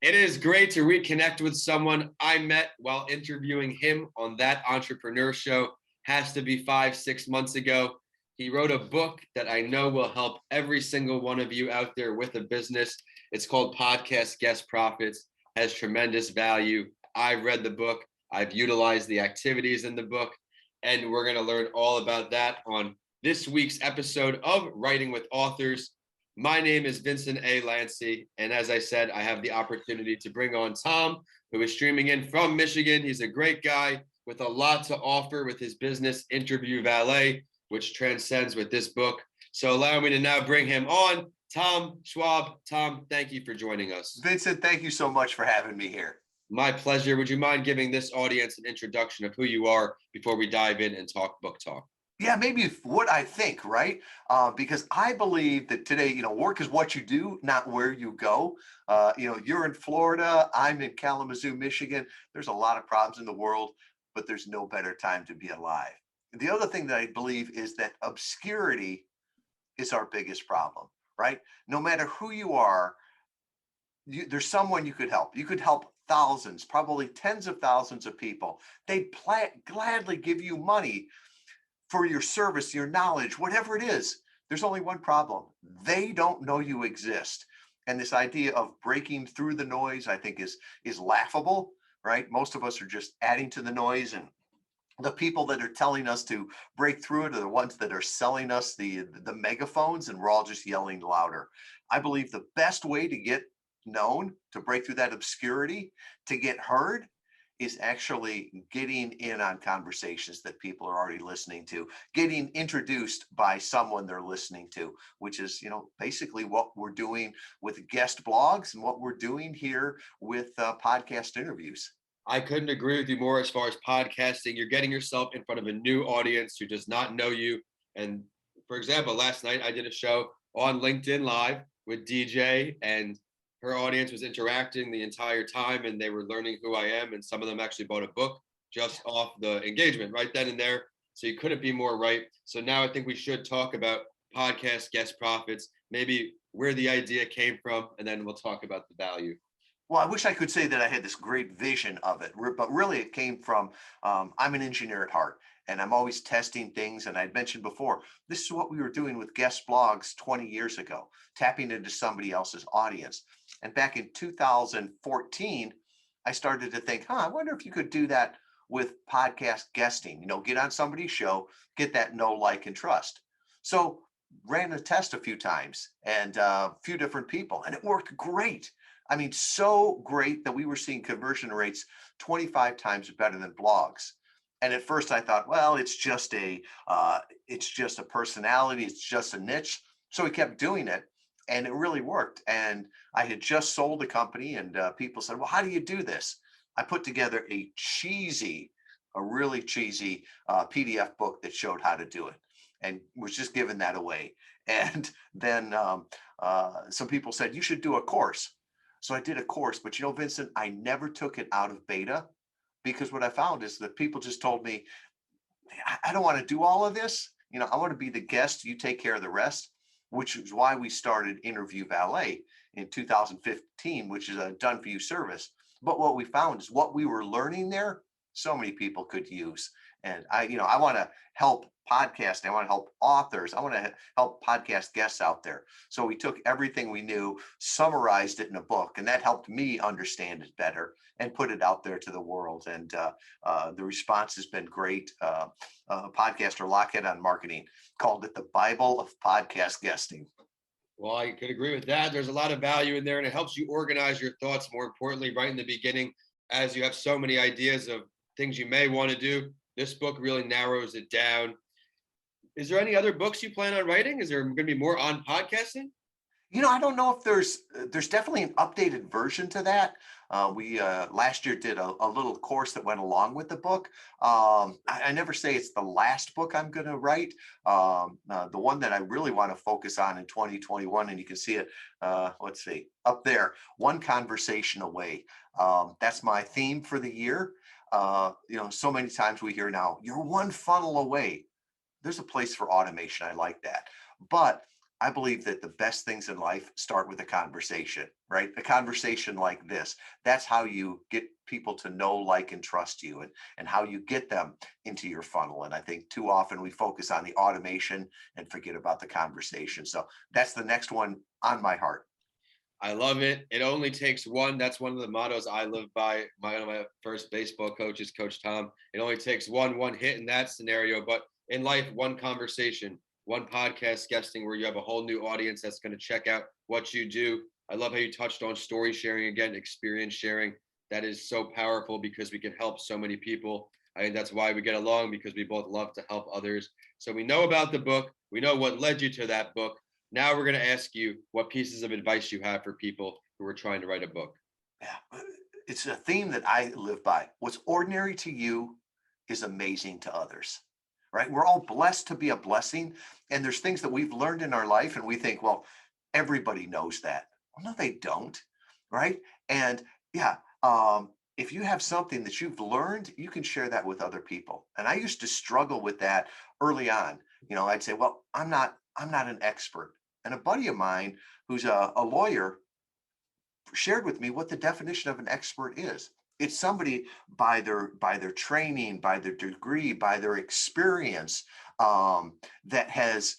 It is great to reconnect with someone I met while interviewing him on That Entrepreneur Show. Has to be 5, 6 months ago. He wrote a book that I know will help every single one of you out there with a business. It's called Podcast Guest Profits, has tremendous value. I've read the book. I've utilized the activities in the book, and we're going to learn all about that on this week's episode of Writing with Authors. My name is Vincent A. Lancey, and as I said, I have the opportunity to bring on Tom, who is streaming in from Michigan. He's a great guy with a lot to offer with his business, Interview Valet, which transcends with this book. So allow me to now bring him on, Tom Schwab. Tom, thank you for joining us. Vincent, thank you so much for having me here. My pleasure. Would you mind giving this audience an introduction of who you are before we dive in and talk book talk? Yeah, maybe what I think, right? Because I believe that today, work is what you do, not where you go. You're in Florida, I'm in Kalamazoo, Michigan. There's a lot of problems in the world, but there's no better time to be alive. The other thing that I believe is that obscurity is our biggest problem, right? No matter who you are, there's someone you could help. You could help thousands, probably tens of thousands of people. They'd gladly give you money for your service, your knowledge, whatever it is. There's only one problem. They don't know you exist. And this idea of breaking through the noise, I think is laughable, right? Most of us are just adding to the noise, and the people that are telling us to break through it are the ones that are selling us the megaphones, and we're all just yelling louder. I believe the best way to get known, to break through that obscurity, to get heard, is actually getting in on conversations that people are already listening to, getting introduced by someone they're listening to, which is, basically what we're doing with guest blogs and what we're doing here with podcast interviews. I couldn't agree with you more as far as podcasting. You're getting yourself in front of a new audience who does not know you. And for example, last night I did a show on LinkedIn Live with DJ, and her audience was interacting the entire time, and they were learning who I am. And some of them actually bought a book just off the engagement right then and there. So you couldn't be more right. So now I think we should talk about podcast guest profits, maybe where the idea came from, and then we'll talk about the value. Well, I wish I could say that I had this great vision of it, but really it came from, I'm an engineer at heart, and I'm always testing things. And I'd mentioned before, this is what we were doing with guest blogs 20 years ago, tapping into somebody else's audience. And back in 2014, I started to think, I wonder if you could do that with podcast guesting, get on somebody's show, get that know, like, and trust. So ran a test a few times and a few different people, and it worked great. I mean, so great that we were seeing conversion rates 25 times better than blogs. And at first I thought, well, it's just a personality, it's just a niche. So we kept doing it, and it really worked. And I had just sold the company, and people said, well, how do you do this? I put together a really cheesy PDF book that showed how to do it, and was just giving that away. And then some people said, you should do a course. So I did a course, but Vincent, I never took it out of beta, because what I found is that people just told me, I don't want to do all of this. I want to be the guest. You take care of the rest, which is why we started Interview Valet in 2015, which is a done for you service. But what we found is what we were learning there, so many people could use. And I want to help podcasting. I want to help authors. I want to help podcast guests out there. So we took everything we knew, summarized it in a book, and that helped me understand it better and put it out there to the world. And the response has been great. Podcaster Lockhead on Marketing called it the Bible of podcast guesting. Well, I could agree with that. There's a lot of value in there, and it helps you organize your thoughts, more importantly, right in the beginning, as you have so many ideas of things you may want to do. This book really narrows it down. Is there any other books you plan on writing? Is there going to be more on podcasting? I don't know if there's definitely an updated version to that. We last year did a little course that went along with the book. I never say it's the last book I'm going to write. The one that I really want to focus on in 2021, and you can see it, let's see, up there, One Conversation Away. That's my theme for the year. So many times we hear now, you're one funnel away. There's a place for automation. I like that. But I believe that the best things in life start with a conversation, right? A conversation like this. That's how you get people to know, like, and trust you, and how you get them into your funnel. And I think too often we focus on the automation and forget about the conversation. So that's the next one on my heart. I love it. It only takes one. That's one of the mottos I live by. One of my first baseball coaches, Coach Tom. It only takes one hit in that scenario. But in life, one conversation, one podcast guesting where you have a whole new audience that's going to check out what you do. I love how you touched on story sharing again, experience sharing. That is so powerful because we can help so many people. I think that's why we get along, because we both love to help others. So we know about the book. We know what led you to that book. Now we're going to ask you what pieces of advice you have for people who are trying to write a book. Yeah, it's a theme that I live by. What's ordinary to you is amazing to others, right? We're all blessed to be a blessing. And there's things that we've learned in our life, and we think, well, everybody knows that. Well, no, they don't, right? And yeah, if you have something that you've learned, you can share that with other people. And I used to struggle with that early on. I'd say, well, I'm not an expert. And a buddy of mine who's a lawyer shared with me what the definition of an expert is. It's somebody by their training, by their degree, by their experience, that has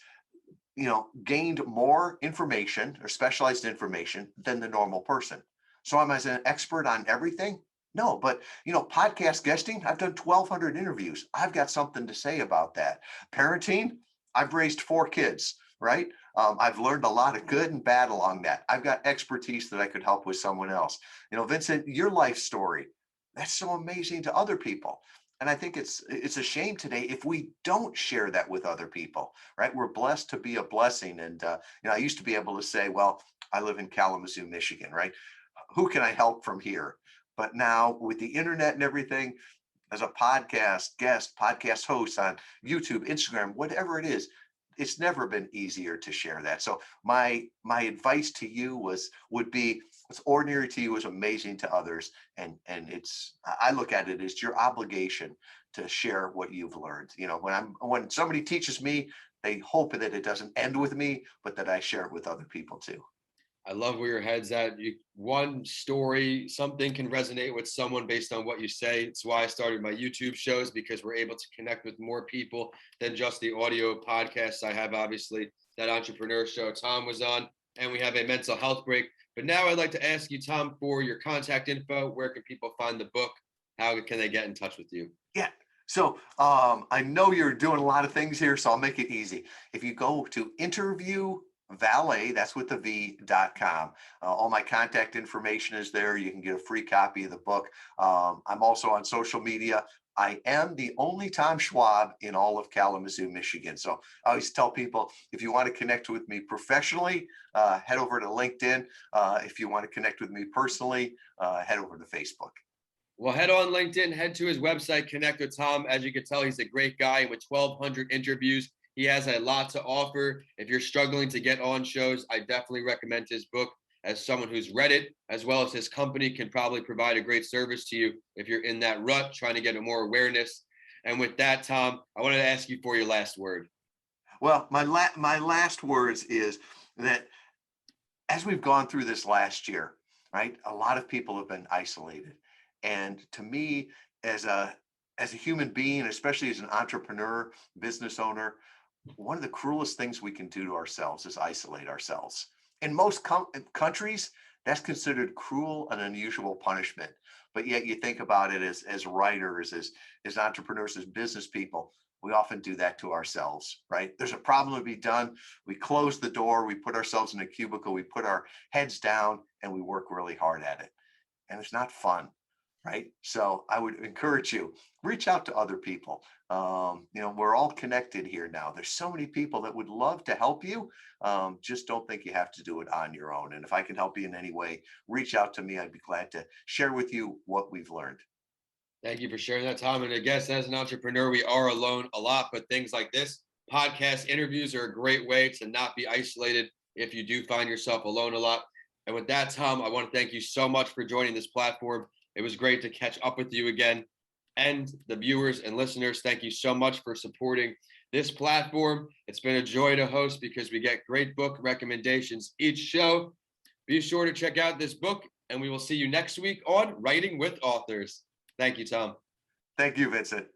gained more information or specialized information than the normal person. So I'm as an expert on everything. No, but podcast guesting, I've done 1,200 interviews. I've got something to say about that. Parenting, I've raised 4 kids, right? I've learned a lot of good and bad along that. I've got expertise that I could help with someone else. Vincent, your life story, that's so amazing to other people. And I think it's a shame today if we don't share that with other people, right? We're blessed to be a blessing. And I used to be able to say, well, I live in Kalamazoo, Michigan, right? Who can I help from here? But now with the internet and everything, as a podcast guest, podcast host on YouTube, Instagram, whatever it is, it's never been easier to share that. So my advice to you would be, what's ordinary to you is amazing to others. And I look at it as your obligation to share what you've learned. When somebody teaches me, they hope that it doesn't end with me, but that I share it with other people too. I love where your head's at. One story, something can resonate with someone based on what you say. It's why I started my YouTube shows, because we're able to connect with more people than just the audio podcasts. I have obviously that entrepreneur show Tom was on, and we have a mental health break. But now I'd like to ask you, Tom, for your contact info. Where can people find the book? How can they get in touch with you? Yeah. So I know you're doing a lot of things here, so I'll make it easy. If you go to interviewvalet, that's with the V.com. All my contact information is there. You can get a free copy of the book. I'm also on social media. I am the only Tom Schwab in all of Kalamazoo, Michigan. So I always tell people, if you want to connect with me professionally, head over to LinkedIn. If you want to connect with me personally, head over to Facebook. Well, head on LinkedIn, head to his website, connect with Tom. As you can tell, he's a great guy with 1,200 interviews. He has a lot to offer. If you're struggling to get on shows, I definitely recommend his book. As someone who's read it, as well as his company can probably provide a great service to you if you're in that rut trying to get more awareness. And with that, Tom, I wanted to ask you for your last word. Well, my last words is that as we've gone through this last year, right, a lot of people have been isolated. And to me, as a human being, especially as an entrepreneur, business owner, one of the cruelest things we can do to ourselves is isolate ourselves. In most countries, that's considered cruel and unusual punishment. But yet you think about it as writers, as entrepreneurs, as business people, we often do that to ourselves, right? There's a problem to be done. We close the door, we put ourselves in a cubicle, we put our heads down, and we work really hard at it. And it's not fun, right? So I would encourage you, reach out to other people. We're all connected here now. There's so many people that would love to help you. Just don't think you have to do it on your own. And if I can help you in any way, reach out to me. I'd be glad to share with you what we've learned. Thank you for sharing that, Tom. And I guess as an entrepreneur, we are alone a lot, but things like this, podcast interviews, are a great way to not be isolated if you do find yourself alone a lot. And with that, Tom, I want to thank you so much for joining this platform. It was great to catch up with you again. And the viewers and listeners, thank you so much for supporting this platform. It's been a joy to host because we get great book recommendations each show. Be sure to check out this book, and we will see you next week on Writing with Authors. Thank you, Tom. Thank you, Vincent.